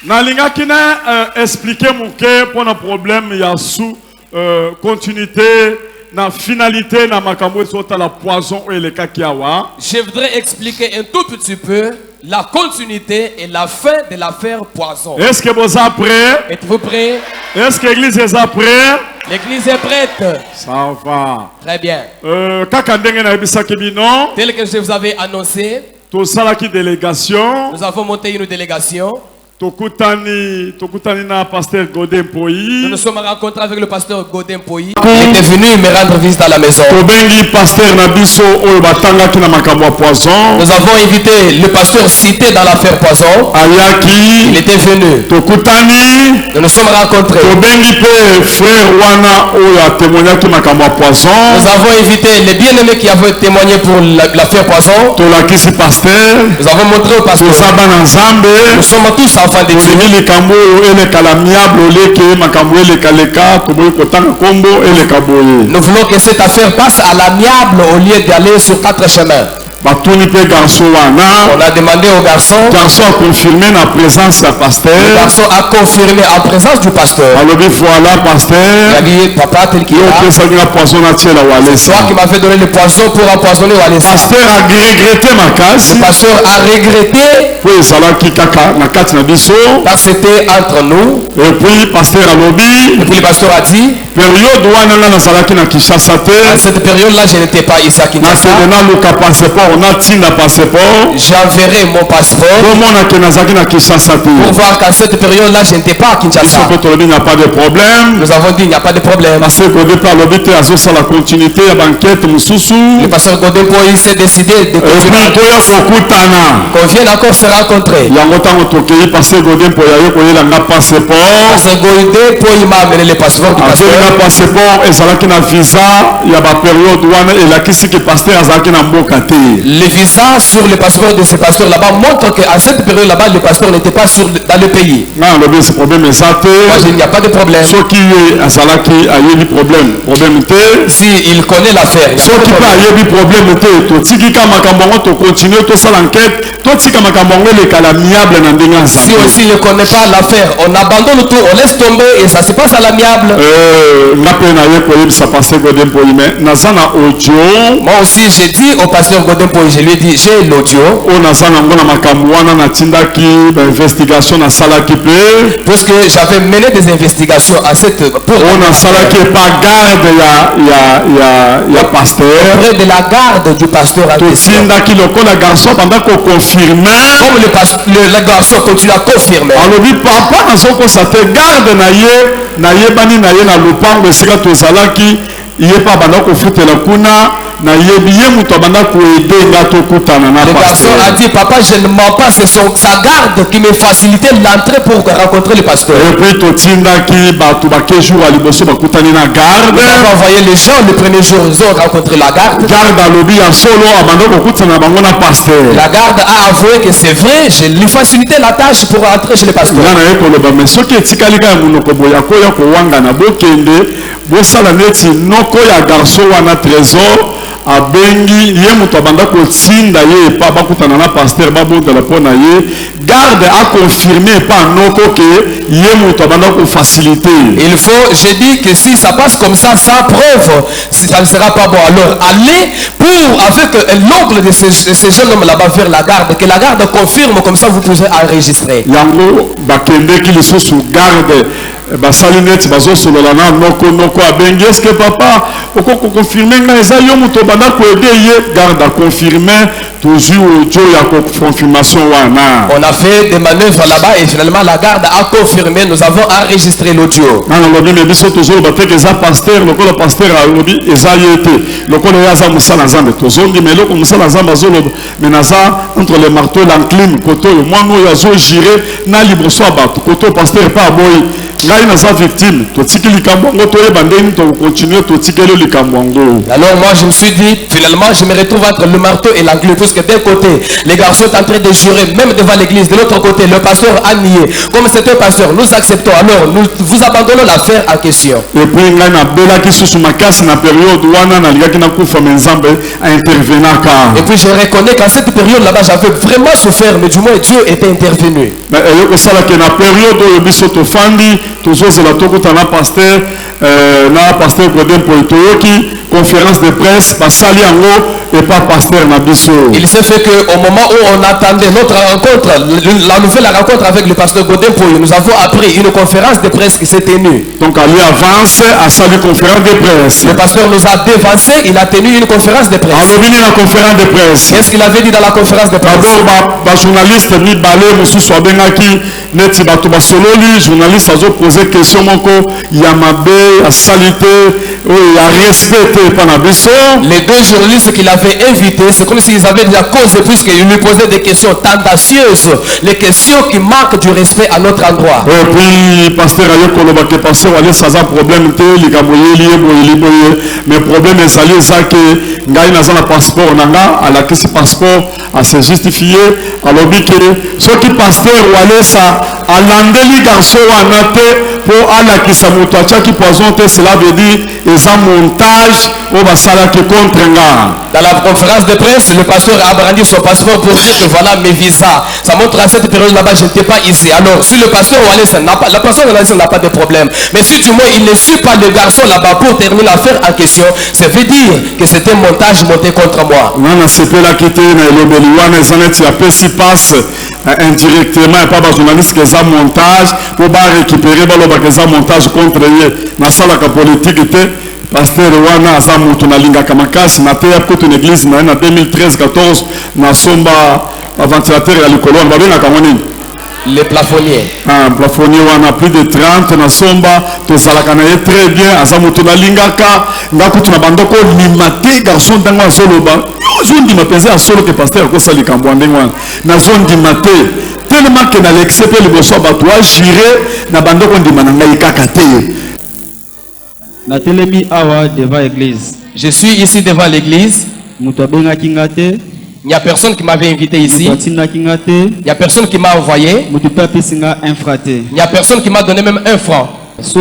Nalinga kina expliquer mon cœur pour un problème il y a sous continuité na finalité na makambo sota la poison et le kakiawa. Je voudrais expliquer un tout petit peu la continuité et la fin de l'affaire poison. Est-ce que vous êtes prêts? Êtes-vous prêts? Est-ce que l'église est prête? L'église est prête. Ça va. Très bien. Tel que je vous avais annoncé, délégation. Nous avons monté une délégation. Tokutani na pasteur Godin Poyi. Nous nous sommes rencontrés avec le pasteur Godin Poyi. Il était venu me rendre visite à la maison. Pasteur Nabiso poison. Nous avons invité le pasteur cité dans l'affaire poison. Ayaki. Il était venu. Tokutani. Nous nous sommes rencontrés. Frère Wana Oya témoigné poison. Nous avons invité les bien-aimés qui avaient témoigné pour l'affaire poison. Pasteur. Nous avons montré au pasteur. Nous sommes tous enfants de Dieu. Nous voulons que cette affaire passe à l'amiable au lieu d'aller sur 4 chemins. On a demandé au garçon. Le garçon a confirmé la présence du pasteur. Le garçon a confirmé en présence du pasteur. Voilà, pasteur. Il a dit, papa, tel qu'il est. C'est toi qui m'avait donné le poison pour empoisonner Walesa. Le pasteur a regretté ma casse. Le pasteur a regretté. Parce que c'était entre nous. Et puis, pasteur a lobby. Et puis, le pasteur a dit. À cette période-là, je n'étais pas ici à Kinshasa. J'enverrai mon passeport pour voir qu'à cette période-là, je n'étais pas à Kinshasa. Il n'y a pas de problème. Nous avons dit il n'y a pas de problème. Le pasteur Godin Poyi s'est décidé de continuer. Qu'on vienne encore se rencontrer. Pasteur Godin Poyi m'a amené le passeport du pasteur. Le visa sur le passeport de ce pasteur là-bas montre qu'à cette période là-bas, le pasteur n'était pas dans le pays. Moi, il n'y a pas de problème. Si il connaît l'affaire, si aussi il ne connaît pas l'affaire, on abandonne tout, on laisse tomber et ça se passe à l'amiable. Moi aussi j'ai dit au pasteur Godin Poyi, je lui ai dit j'ai l'audio. Parce que j'avais mené des investigations à cette auprès de la garde du pasteur. Comme le garçon continue à confirmer. Le garçon a dit, papa, je ne mens pas, c'est sa garde qui me facilitait l'entrée pour rencontrer le pasteur. Nous avons envoyé les gens le premier jour, ils ont rencontré la garde. La garde a avoué que c'est vrai, je lui facilitais la tâche pour rentrer chez le pasteur. abengi ye muto abanda ko tsinda ye pa bakutana na pasteur babonda la pona ye garde a confirmé pas noko que ye muto abanda ko faciliter. Il faut, je dis que si ça passe comme ça sans preuve, ça ne sera pas bon. Alors allez pour avec l'oncle de ce jeune homme là-bas vers la garde, que la garde confirme, comme ça vous pouvez enregistrer. Yango bakende ki liso sous garde basalinet bazo sololana noko abengi est-ce que papa oko confirmer nga eza yo muto banda ko aider ye garde a confirmé toujours audio ya confirmation wana. On a fait des manœuvres là-bas et finalement la garde a confirmé, nous avons enregistré l'audio. Non lobi mais biso toujours ba que ça pasteur le pasteur a lobi eza yete lokolo ya za musala zambe tozondi mais loko musala zamba zolo menaza entre le marteau l'enclume koto yo mwana yo zo girer na liboso ba koto pasteur pas boy ngai naza victime totiki likambo yango toyeba ndenge tokokontinue totikeli likambo yango. Alors moi je me suis dit, finalement je me retrouve entre le marteau et l'enclume, puisque d'un côté les garçons sont en train de jurer même devant l'église, de l'autre côté le pasteur a nié. Comme c'est un pasteur, nous acceptons, alors nous vous abandonnons l'affaire en question. Et puis ngai nabelaki susu makasi na période wana nalingaki nakufa me Nzambe intervenaka. Et puis je reconnais qu'en cette période là-bas j'avais vraiment souffert, mais du moins Dieu était intervenu. Mais eyokosalaki na période oyo biso tofandi tozozela tokutana na pasteur Godin Poitoyoki conférence de presse basali yango et pas pasteur Nabiso. Il s'est fait que au moment où on attendait notre rencontre, la nouvelle rencontre avec le pasteur Godin Poyo, nous avons appris une conférence de presse qui s'est tenue. Donc Ali avance à sa conférence de presse. Le pasteur nous a dévancé, il a tenu une conférence de presse. La conférence de presse. Qu'est-ce qu'il avait dit dans la conférence de presse? D'abord, les journalistes mi balé mosusu abengaki neti bato basololi journaliste azo poser question moko ya mabe ya salité ya respecté pas na biso. Les deux journalistes qu'il avait invités, c'est comme s'ils avaient déjà causé, puisqu'ils lui posaient des questions tendancieuses, les questions qui manquent du respect à notre endroit. Et puis pasteur ayokolo ba ke pasteur wale saza problème te likambo yeli boye mais problème ezali ezake ngai naza na passeport nanga ala kisi passeport à se justifier alobi ke soki pasteur wale sa alandeli garçon wana te pour ala kisa moto atiaki poison te, cela veut dire eza montage au basalaki contre nga. Dans la conférence de presse, le pasteur a brandi son passeport pour dire que voilà mes visas. Ça montre à cette période là-bas, je n'étais pas ici. Alors, si le pasteur Wallace n'a pas, la personne Wallace n'a pas de problème. Mais si du moins il ne suit pas le garçon là-bas pour terminer l'affaire en question, ça veut dire que c'était un montage monté contre moi. On a sepé la quitté, le Beliwan, les années, a fait si passe indirectement, et pas de journaliste qui a montage pour récupérer le montage contre lui. Dans la salle politique, pasteur wana azamutu na linga kamakasi na teya kote une église na 2013-14 na somba ventilateur ya likolo na babenga kamoni les plafonniers. Plafonnier wana plus de 30 na somba to salaka na très bien azamutu na lingaka ngakutu na bandoko limate garçon dango azoloba zondi mapenzi asolo que pasteur ko sali kambwande wana na zondi mate tellement que na l'excepté le bosso batwa juré na bandoko ndimana ngai kakate. Devant l'église. Je suis ici devant l'église. Il n'y a personne qui m'avait invité ici. Il n'y a personne qui m'a envoyé. Il n'y a personne qui m'a donné même un franc. Si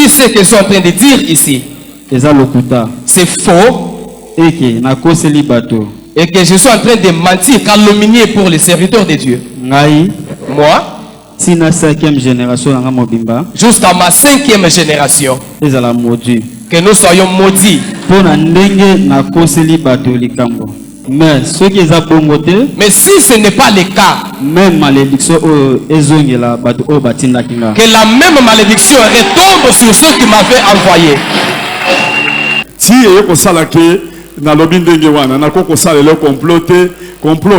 ce que je suis en train de dire ici, c'est faux, et que je suis en train de mentir, calomnier pour les serviteurs de Dieu, moi, jusqu'à ma 5e génération, que nous soyons maudits. Mais si ce n'est pas le cas, que la même malédiction retombe sur ceux qui m'avaient envoyé. Na lobi ndenge wana na koko sala le complot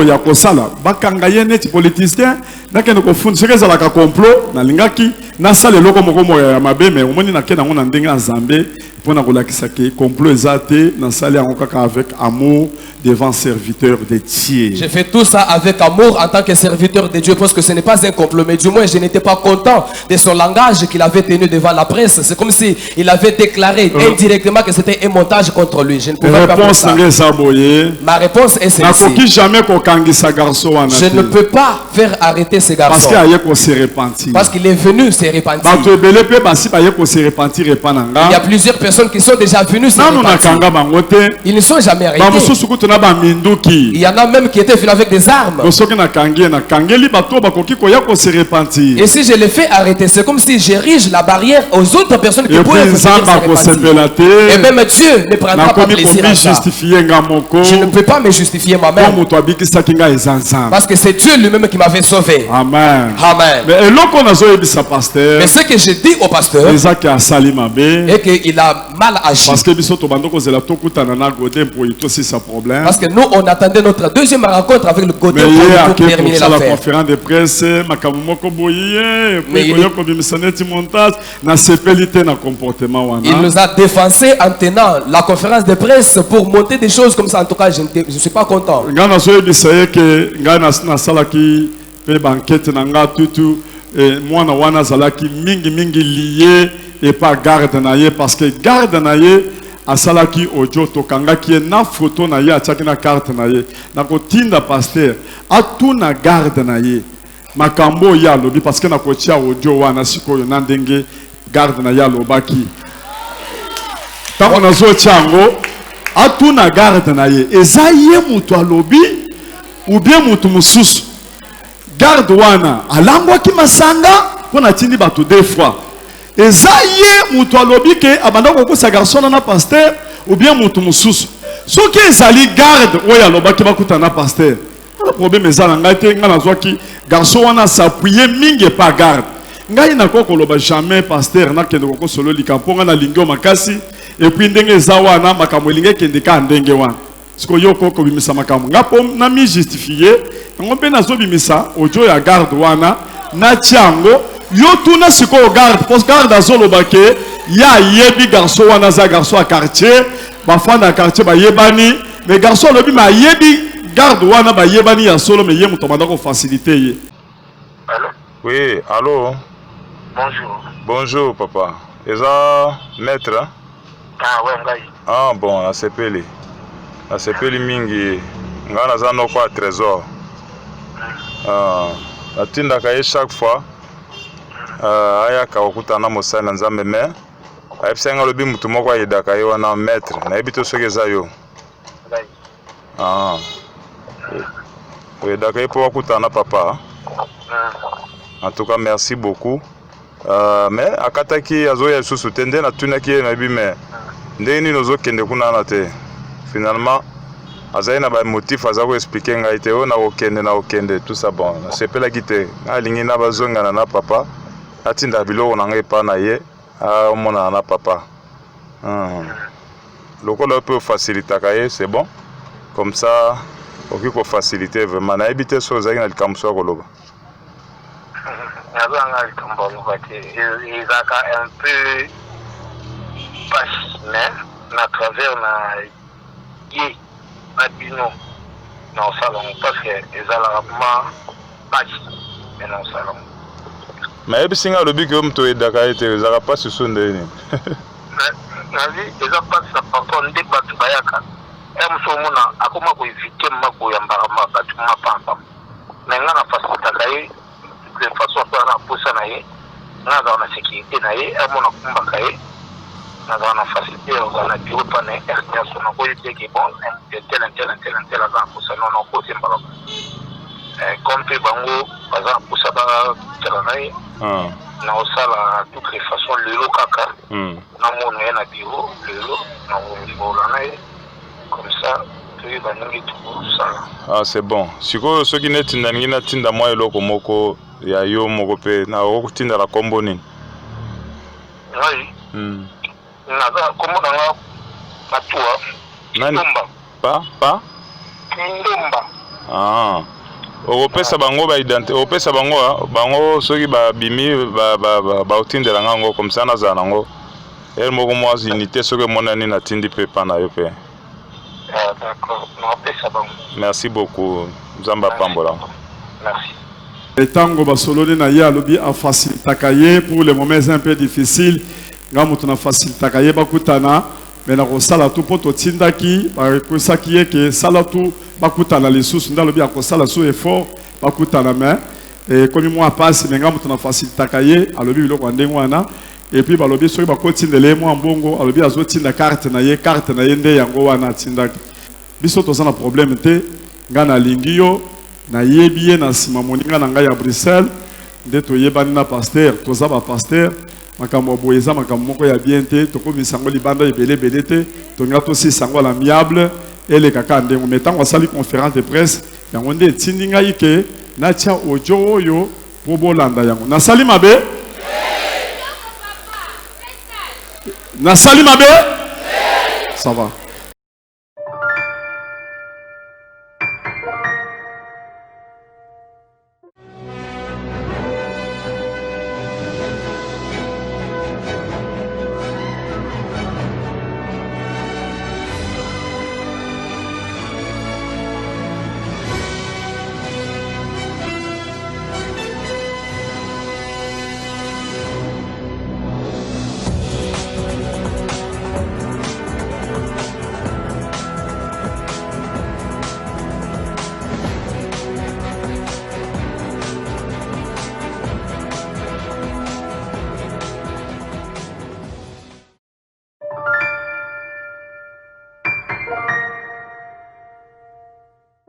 ya kosala bakanga ye neti politicien nakene ko fundiseka za la complot na lingaki na sala loko moko ya mabe mais omoni na kena ngona ndenge na Nzambe pona ko lakisa ke complot ezate na sala yango kaka avec amour devant serviteur de Dieu. J'ai fait tout ça avec amour en tant que serviteur de Dieu parce que ce n'est pas un complot, mais du moins je n'étais pas content de son langage qu'il avait tenu devant la presse. C'est comme si il avait déclaré indirectement que c'était un montage contre lui. Je ne pouvais pas faire ça. Ma réponse est celle-ci. Je ne peux pas faire arrêter ce garçon parce qu'il est venu se repentir. Il y a plusieurs personnes qui sont déjà venues se repentir. Ils ne sont jamais arrêtés. Il y en a même qui étaient venus avec des armes. Et si je les fais arrêter, c'est comme si j'érige la barrière aux autres personnes qui pourraient venir se repentir. Et même Dieu ne prendra pas plaisir à ça. Je ne peux pas me justifier moi-même. Parce que c'est Dieu lui-même qui m'avait sauvé. Amen. Amen. Mais ce que j'ai dit au pasteur, et qu'il a mal agi. Parce que nous, on attendait notre deuxième rencontre avec le Godin pour terminer l'affaire. La conférence de presse, il nous a défoncé en tenant la conférence de presse pour monter des choses comme ça. En tout cas, je ne suis pas content. et moi na wana zalaki mingi lié et pas garde na ye parce que garde na ye asalaki audio tokangaki na photo na ye atiaki na carte na ye na kotinda pasteur atuna garde na ye makambo ya lobi parce que na kotia audio wana sikoyo na ndenge garde na ya lobaki tango na zo tiango atuna garde na ye eza ye mutu alobi ou bien mutu mususu garde wana alangwaki masanga pona tindi bato deux fois eza ye mutu alobi ke abanda kokosa garçon na pasteur ou bien mutu mususu soki ezali garde oyo alobaki bakuta na pasteur le problème ezala ngai te nga nazwaki garçon wana s'appuyer mingi pa garde ngai nako koloba jamais pasteur nakende kokosolo likampo nga na lingio makasi et puis ndenge eza wana makambo elingi kende ka ndenge wana siko yoko ko bimisa makambo ngapo na mi justifier ngombe nazo bimisa audio ya garde wana na tiango yo tuna siko garde parce garde azolo bake ya yebi garçon wana za garçon à quartier ba fanda quartier ba yebani mais garçon lobi ma yebi garde wana ba yebani ya solo mais yemu tomanda ko faciliter ye. Allô? Oui, allô? Bonjour. Bonjour, papa. Eza maître? Hein? Ah, ouais, ngai. Ah, bon, la sepeli. La sepeli mingi. Nga naza noko a trésor. La tinda kaye chaque fois. Aya kawakuta na mosala nzambe me. Ayepsenga lobi mutu moko ayedaka ye wana maître. Nayebi to soki eza yo. Ngai. Ah. Oyedaka ye po wakuta na papa. En tout cas, merci beaucoup. Mais akataki azoya susu tende na tunaki na bime ndeni nozo kende kuna na te finalement azai na ba motif azako expliquer ngai te ona okende tout ça bon sepela kite alingi na bazonga na papa atinda biloko na ngai pa na ye a mona na papa lokolo peut faciliter kaye c'est bon comme ça oki ko faciliter vraiment na ebite so zaki na likamso koloba. Un peu passionné à travers na bino na salon parce que les alarmements mais na salon mais ebisinga lobi ke mto edaka ete ezaka pas sur ndeni na vie eza pas ça papa ndé batu bayaka emso mona akoma ko éviter mako ya mbarama batu mapamba na ngana faciliter kaye de façon à pousser naïe, n'a dans la sécurité naïe, à mon combat cahier, n'a dans la facilité, on a pu reprendre RTS, on a voulu dire que bon, tel, à pousser, non, on pose un ballon. Comme tu bango, par exemple, pour ça, tel naïe, n'a aussi la toutes les façons, le lot caca, n'a mon na bureau, le lot, n'a mon niveau naïe, comme ça. Ah c'est bon. Siko soki netinda ngina tinda mwa eloko moko ya yo moko pe na okutinda la kombo nini? Oui. Na kombo na matua. Ndumba. Pa? Ndumba. Ah. Okopesa bango ba identité, okopesa bango soki ba bimi ba otindela ngango comme ça na za nango. El moko mwa unité soki mona ni na tindi pe pa na yo pe. D'accord, merci beaucoup, Zamba Pambola. Merci. Et tango basoloni na ya lobi a faciliter pour les moments un peu difficiles. Ngamutu na faciliter bakutana mais na kosala tout poto tindaki ba kosaki eke sala tout bakutana lisusu nda lobi akosala so effort bakutana mais et comme moi passe mais ngamutu na faciliter alobi biloko ndengo wana. Et puis balobi soki bakotindele mwa mbongo alobi azotinda carte na ye nde yango wana tindaki biso tozana problème te nga na lingi yo na yebi ye na sima moninga na ngai ya Bruxelles nde toyebani na pasteur toza ba pasteur makambo boye eza makambo moko ya bien te tokomisa ngo libanda ebele te tonga tosi sango la amiable ele kaka ndengo metango asali conférence de presse yango nde etindi ngai ke natia audio oyo po bolanda yango nasali mabe. Nasali mabe? Ça va.